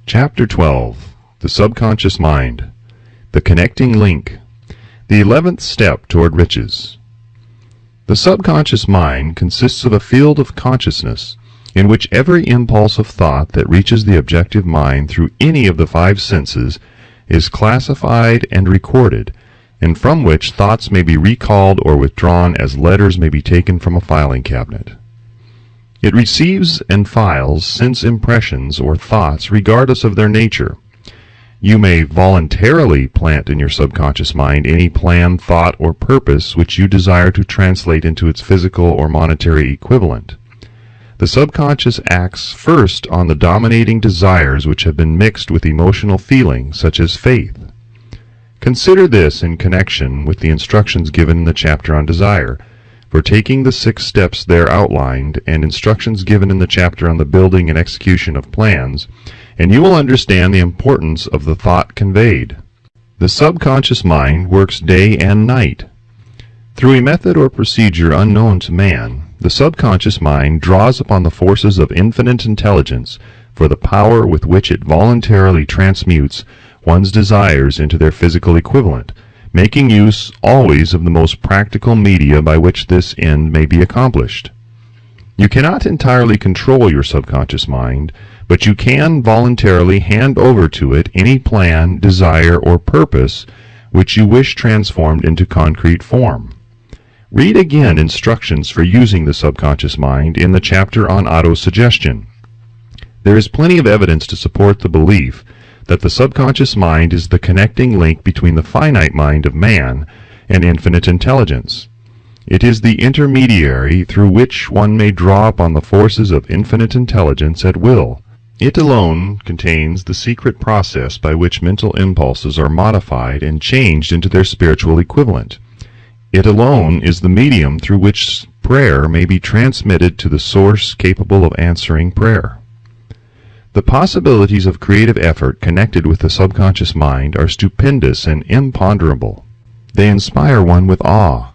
Chapter 12. The Subconscious Mind. The Connecting Link. The 11th Step Toward Riches. The subconscious mind consists of a field of consciousness in which every impulse of thought that reaches the objective mind through any of the five senses is classified and recorded, and from which thoughts may be recalled or withdrawn as letters may be taken from a filing cabinet. It receives and files sense impressions or thoughts regardless of their nature. You may voluntarily plant in your subconscious mind any plan, thought, or purpose which you desire to translate into its physical or monetary equivalent. The subconscious acts first on the dominating desires which have been mixed with emotional feelings, such as faith. Consider this in connection with the instructions given in the chapter on desire, for taking the 6 steps there outlined, and instructions given in the chapter on the building and execution of plans, and you will understand the importance of the thought conveyed. The subconscious mind works day and night. Through a method or procedure unknown to man, the subconscious mind draws upon the forces of infinite intelligence for the power with which it voluntarily transmutes one's desires into their physical equivalent, making use always of the most practical media by which this end may be accomplished. You cannot entirely control your subconscious mind, but you can voluntarily hand over to it any plan, desire, or purpose which you wish transformed into concrete form. Read again instructions for using the subconscious mind in the chapter on autosuggestion. There is plenty of evidence to support the belief that the subconscious mind is the connecting link between the finite mind of man and infinite intelligence. It is the intermediary through which one may draw upon the forces of infinite intelligence at will. It alone contains the secret process by which mental impulses are modified and changed into their spiritual equivalent. It alone is the medium through which prayer may be transmitted to the source capable of answering prayer. The possibilities of creative effort connected with the subconscious mind are stupendous and imponderable. They inspire one with awe.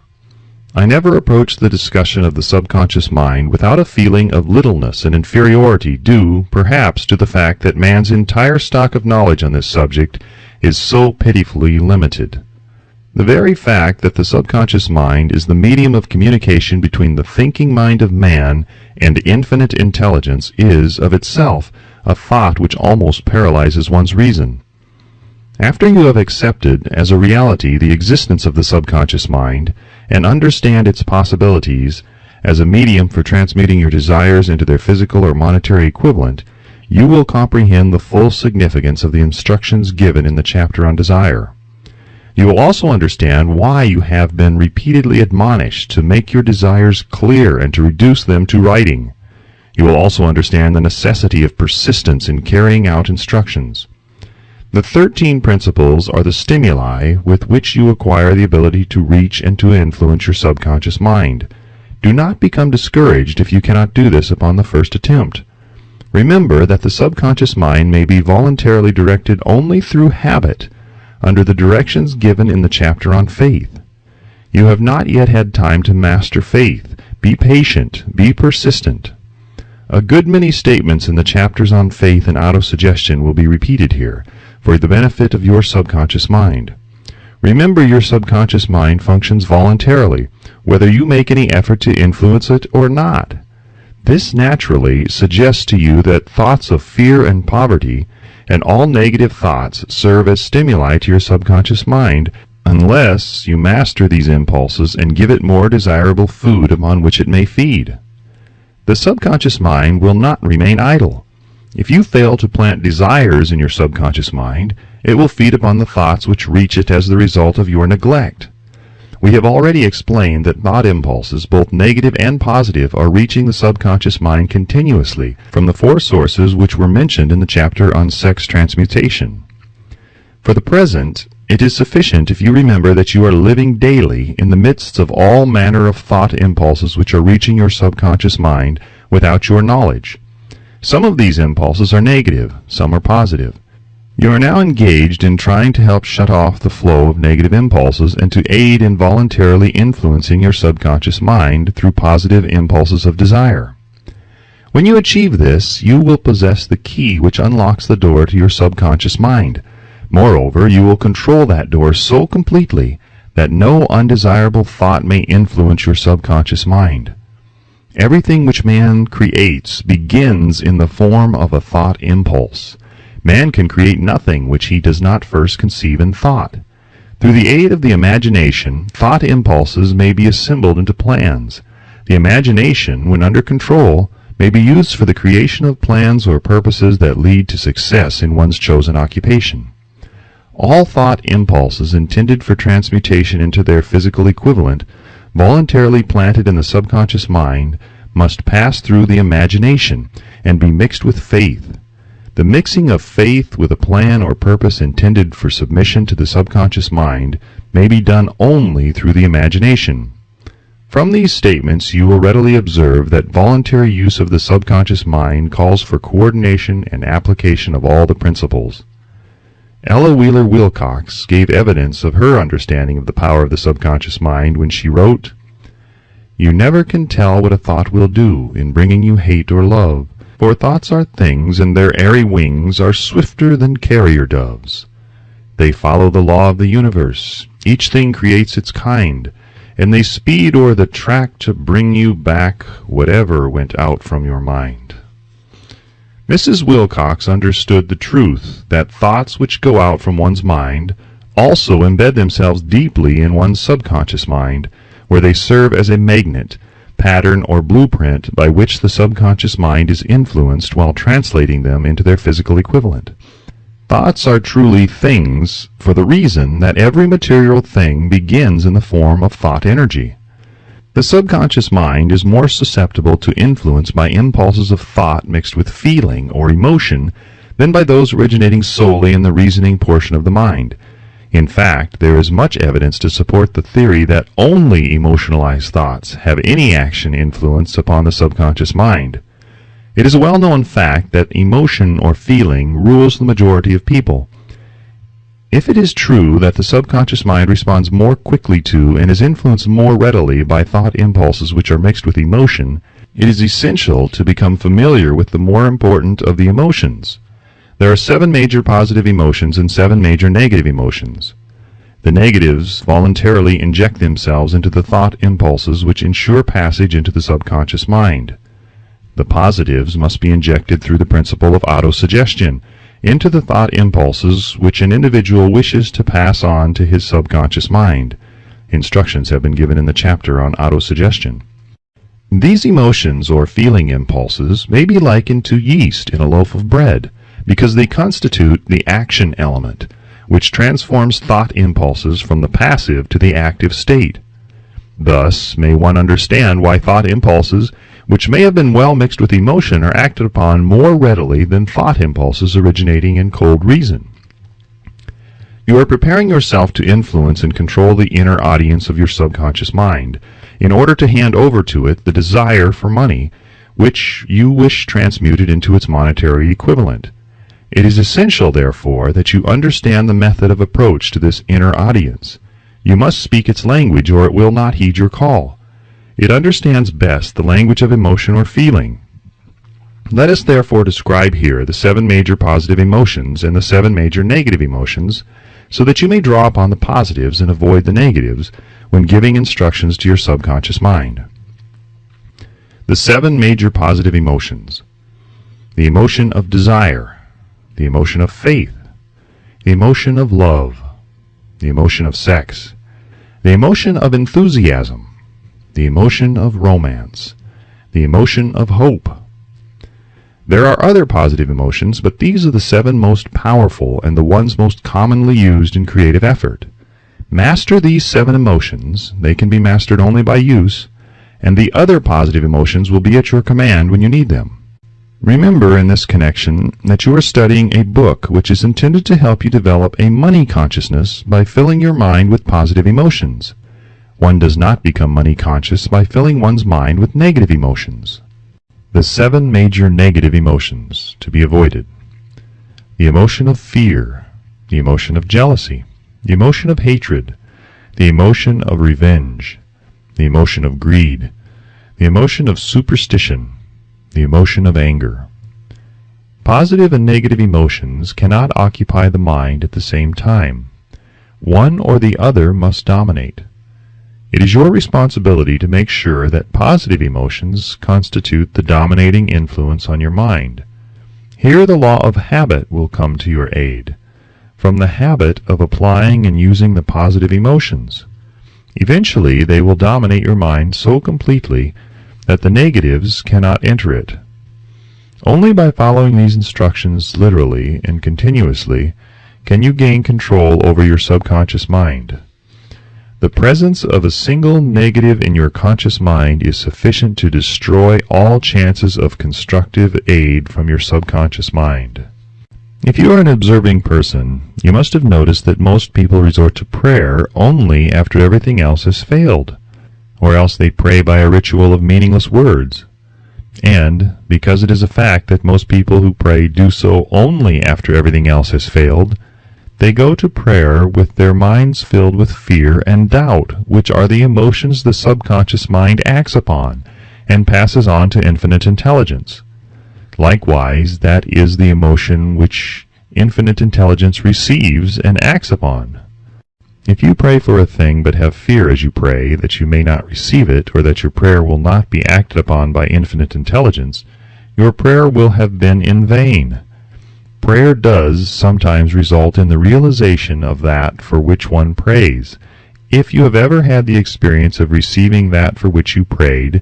I never approach the discussion of the subconscious mind without a feeling of littleness and inferiority due, perhaps, to the fact that man's entire stock of knowledge on this subject is so pitifully limited. The very fact that the subconscious mind is the medium of communication between the thinking mind of man and infinite intelligence is, of itself, a thought which almost paralyzes one's reason. After you have accepted as a reality the existence of the subconscious mind and understand its possibilities as a medium for transmuting your desires into their physical or monetary equivalent, you will comprehend the full significance of the instructions given in the chapter on desire. You will also understand why you have been repeatedly admonished to make your desires clear and to reduce them to writing. You will also understand the necessity of persistence in carrying out instructions. The 13 principles are the stimuli with which you acquire the ability to reach and to influence your subconscious mind. Do not become discouraged if you cannot do this upon the first attempt. Remember that the subconscious mind may be voluntarily directed only through habit, under the directions given in the chapter on faith. You have not yet had time to master faith. Be patient, be persistent. A good many statements in the chapters on faith and autosuggestion will be repeated here, for the benefit of your subconscious mind. Remember, your subconscious mind functions voluntarily, whether you make any effort to influence it or not. This naturally suggests to you that thoughts of fear and poverty and all negative thoughts serve as stimuli to your subconscious mind, unless you master these impulses and give it more desirable food upon which it may feed. The subconscious mind will not remain idle. If you fail to plant desires in your subconscious mind, it will feed upon the thoughts which reach it as the result of your neglect. We have already explained that thought impulses, both negative and positive, are reaching the subconscious mind continuously from the 4 sources which were mentioned in the chapter on sex transmutation. For the present, it is sufficient if you remember that you are living daily in the midst of all manner of thought impulses which are reaching your subconscious mind without your knowledge. Some of these impulses are negative, some are positive. You are now engaged in trying to help shut off the flow of negative impulses and to aid in voluntarily influencing your subconscious mind through positive impulses of desire. When you achieve this, you will possess the key which unlocks the door to your subconscious mind. Moreover, you will control that door so completely that no undesirable thought may influence your subconscious mind. Everything which man creates begins in the form of a thought impulse. Man can create nothing which he does not first conceive in thought. Through the aid of the imagination, thought impulses may be assembled into plans. The imagination, when under control, may be used for the creation of plans or purposes that lead to success in one's chosen occupation. All thought impulses intended for transmutation into their physical equivalent, voluntarily planted in the subconscious mind, must pass through the imagination and be mixed with faith. The mixing of faith with a plan or purpose intended for submission to the subconscious mind may be done only through the imagination. From these statements you will readily observe that voluntary use of the subconscious mind calls for coordination and application of all the principles. Ella Wheeler Wilcox gave evidence of her understanding of the power of the subconscious mind when she wrote, "You never can tell what a thought will do in bringing you hate or love, for thoughts are things, and their airy wings are swifter than carrier doves. They follow the law of the universe, each thing creates its kind, and they speed o'er the track to bring you back whatever went out from your mind." Mrs. Wilcox understood the truth that thoughts which go out from one's mind also embed themselves deeply in one's subconscious mind, where they serve as a magnet, pattern, or blueprint by which the subconscious mind is influenced while translating them into their physical equivalent. Thoughts are truly things for the reason that every material thing begins in the form of thought energy. The subconscious mind is more susceptible to influence by impulses of thought mixed with feeling or emotion than by those originating solely in the reasoning portion of the mind. In fact, there is much evidence to support the theory that only emotionalized thoughts have any action influence upon the subconscious mind. It is a well-known fact that emotion or feeling rules the majority of people. If it is true that the subconscious mind responds more quickly to and is influenced more readily by thought impulses which are mixed with emotion, it is essential to become familiar with the more important of the emotions. There are 7 major positive emotions and 7 major negative emotions. The negatives voluntarily inject themselves into the thought impulses which ensure passage into the subconscious mind. The positives must be injected through the principle of autosuggestion into the thought impulses which an individual wishes to pass on to his subconscious mind. Instructions have been given in the chapter on autosuggestion. These emotions or feeling impulses may be likened to yeast in a loaf of bread, because they constitute the action element, which transforms thought impulses from the passive to the active state. Thus may one understand why thought impulses, which may have been well mixed with emotion, are acted upon more readily than thought impulses originating in cold reason. You are preparing yourself to influence and control the inner audience of your subconscious mind, in order to hand over to it the desire for money, which you wish transmuted into its monetary equivalent. It is essential, therefore, that you understand the method of approach to this inner audience. You must speak its language, or it will not heed your call. It understands best the language of emotion or feeling. Let us therefore describe here the 7 major positive emotions and the 7 major negative emotions, so that you may draw upon the positives and avoid the negatives when giving instructions to your subconscious mind. The 7 major positive emotions: the emotion of desire, the emotion of faith, the emotion of love, the emotion of sex, the emotion of enthusiasm, the emotion of romance, the emotion of hope. There are other positive emotions, but these are the 7 most powerful and the ones most commonly used in creative effort. Master these 7 emotions, they can be mastered only by use, and the other positive emotions will be at your command when you need them. Remember in this connection that you are studying a book which is intended to help you develop a money consciousness by filling your mind with positive emotions. One does not become money conscious by filling one's mind with negative emotions. The 7 major negative emotions to be avoided: the emotion of fear, the emotion of jealousy, the emotion of hatred, the emotion of revenge, the emotion of greed, the emotion of superstition, the emotion of anger. Positive and negative emotions cannot occupy the mind at the same time. One or the other must dominate. It is your responsibility to make sure that positive emotions constitute the dominating influence on your mind. Here the law of habit will come to your aid, from the habit of applying and using the positive emotions. Eventually they will dominate your mind so completely that the negatives cannot enter it. Only by following these instructions literally and continuously can you gain control over your subconscious mind. The presence of a single negative in your conscious mind is sufficient to destroy all chances of constructive aid from your subconscious mind. If you are an observing person, you must have noticed that most people resort to prayer only after everything else has failed, or else they pray by a ritual of meaningless words. And, because it is a fact that most people who pray do so only after everything else has failed, they go to prayer with their minds filled with fear and doubt, which are the emotions the subconscious mind acts upon and passes on to infinite intelligence. Likewise, that is the emotion which infinite intelligence receives and acts upon. If you pray for a thing but have fear as you pray that you may not receive it, or that your prayer will not be acted upon by infinite intelligence, your prayer will have been in vain. Prayer does sometimes result in the realization of that for which one prays. If you have ever had the experience of receiving that for which you prayed,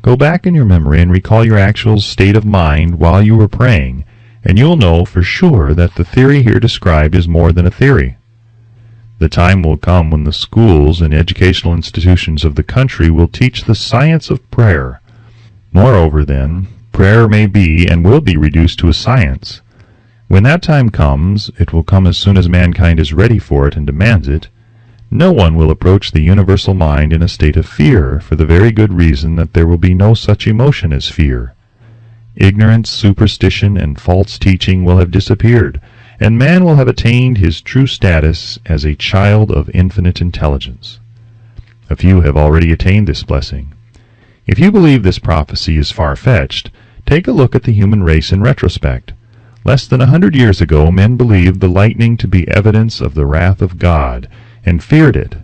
go back in your memory and recall your actual state of mind while you were praying, and you'll know for sure that the theory here described is more than a theory. The time will come when the schools and educational institutions of the country will teach the science of prayer. Moreover, then, prayer may be and will be reduced to a science. When that time comes, it will come as soon as mankind is ready for it and demands it. No one will approach the universal mind in a state of fear, for the very good reason that there will be no such emotion as fear. Ignorance, superstition, and false teaching will have disappeared, and man will have attained his true status as a child of infinite intelligence. A few have already attained this blessing. If you believe this prophecy is far-fetched, take a look at the human race in retrospect. Less than 100 years ago, men believed the lightning to be evidence of the wrath of God, and feared it.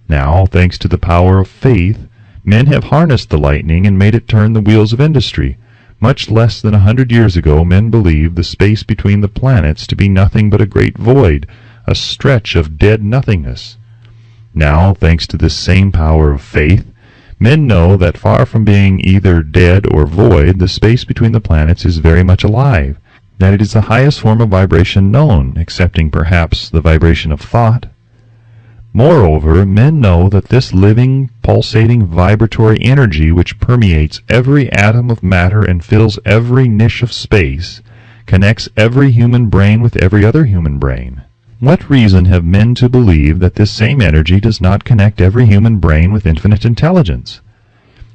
Now, thanks to the power of faith, men have harnessed the lightning and made it turn the wheels of industry. Much less than 100 years ago, men believed the space between the planets to be nothing but a great void, a stretch of dead nothingness. Now, thanks to this same power of faith, men know that far from being either dead or void, the space between the planets is very much alive, that it is the highest form of vibration known, excepting perhaps the vibration of thought. Moreover, men know that this living, pulsating, vibratory energy which permeates every atom of matter and fills every niche of space, connects every human brain with every other human brain. What reason have men to believe that this same energy does not connect every human brain with infinite intelligence?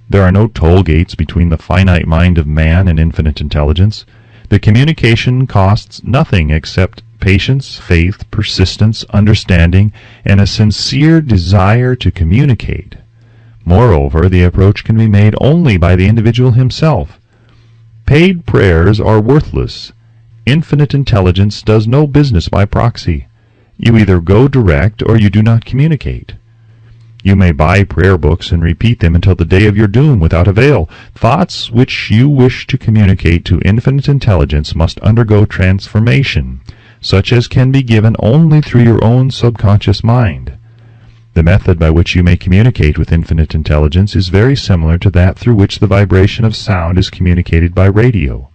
There are no toll gates between the finite mind of man and infinite intelligence. The communication costs nothing except patience, faith, persistence, understanding, and a sincere desire to communicate. Moreover, the approach can be made only by the individual himself. Paid prayers are worthless. Infinite intelligence does no business by proxy. You either go direct or you do not communicate. You may buy prayer books and repeat them until the day of your doom without avail. Thoughts which you wish to communicate to infinite intelligence must undergo transformation, such as can be given only through your own subconscious mind. The method by which you may communicate with infinite intelligence is very similar to that through which the vibration of sound is communicated by radio.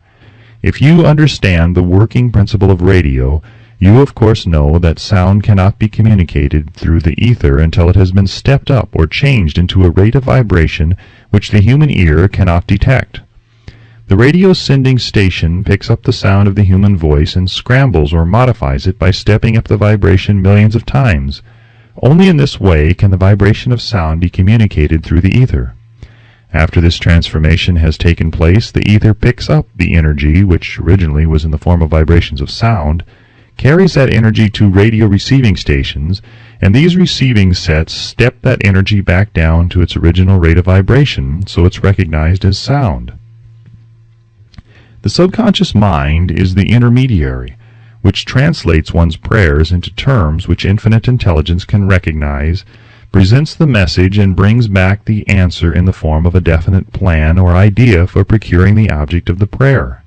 If you understand the working principle of radio, you of course know that sound cannot be communicated through the ether until it has been stepped up or changed into a rate of vibration which the human ear cannot detect. The radio sending station picks up the sound of the human voice and scrambles or modifies it by stepping up the vibration millions of times. Only in this way can the vibration of sound be communicated through the ether. After this transformation has taken place, the ether picks up the energy, which originally was in the form of vibrations of sound, carries that energy to radio receiving stations, and these receiving sets step that energy back down to its original rate of vibration, so it's recognized as sound. The subconscious mind is the intermediary, which translates one's prayers into terms which infinite intelligence can recognize, presents the message, and brings back the answer in the form of a definite plan or idea for procuring the object of the prayer.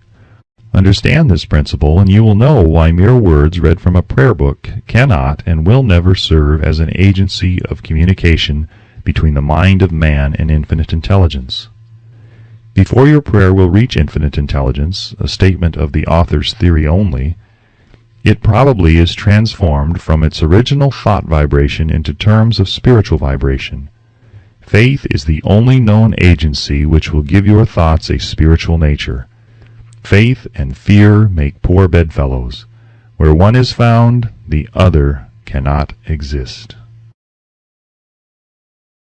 Understand this principle, and you will know why mere words read from a prayer book cannot and will never serve as an agency of communication between the mind of man and infinite intelligence. Before your prayer will reach infinite intelligence, a statement of the author's theory only, it probably is transformed from its original thought vibration into terms of spiritual vibration. Faith is the only known agency which will give your thoughts a spiritual nature. Faith and fear make poor bedfellows. Where one is found, the other cannot exist.